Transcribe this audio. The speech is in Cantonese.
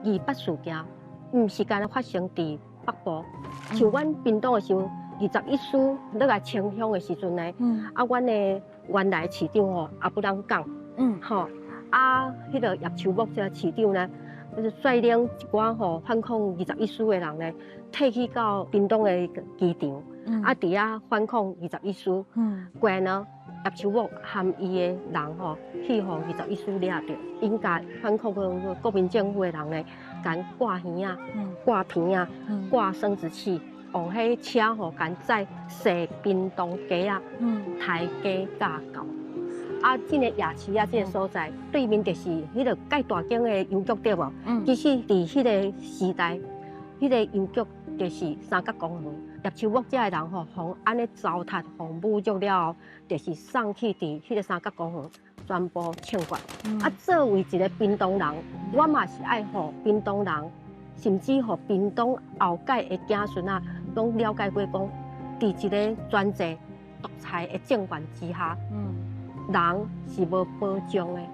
28事件，毋是干发生伫北部，像阮屏东的时候，21事落来清乡的时阵呢，阮的原来市长吼也不当讲，迄个叶秋木这个市长呢，就是率领一寡反抗21事的人呢，退去到屏东的机场，伫遐反抗21事，过来呢。叶秋木含伊的人去互21事抓着，因甲反抗国民政府的人呢，甲挂耳啊、挂片啊、挂生殖器，用迄车甲载西屏东街啊、抬街架到。这个夜市啊，这个所在对面就是迄个介大间的邮局对无？其实伫迄个时代，迄个邮局就是三角公园。叶秋木这个人互安尼糟蹋、互侮辱了后，就是送去伫迄个三角公园宣布枪决。作为一个屏东人，我嘛是爱互屏东人，甚至互屏东后届的子孙啊，拢了解过讲，伫一个专制独裁的政权之下，人是无保障的。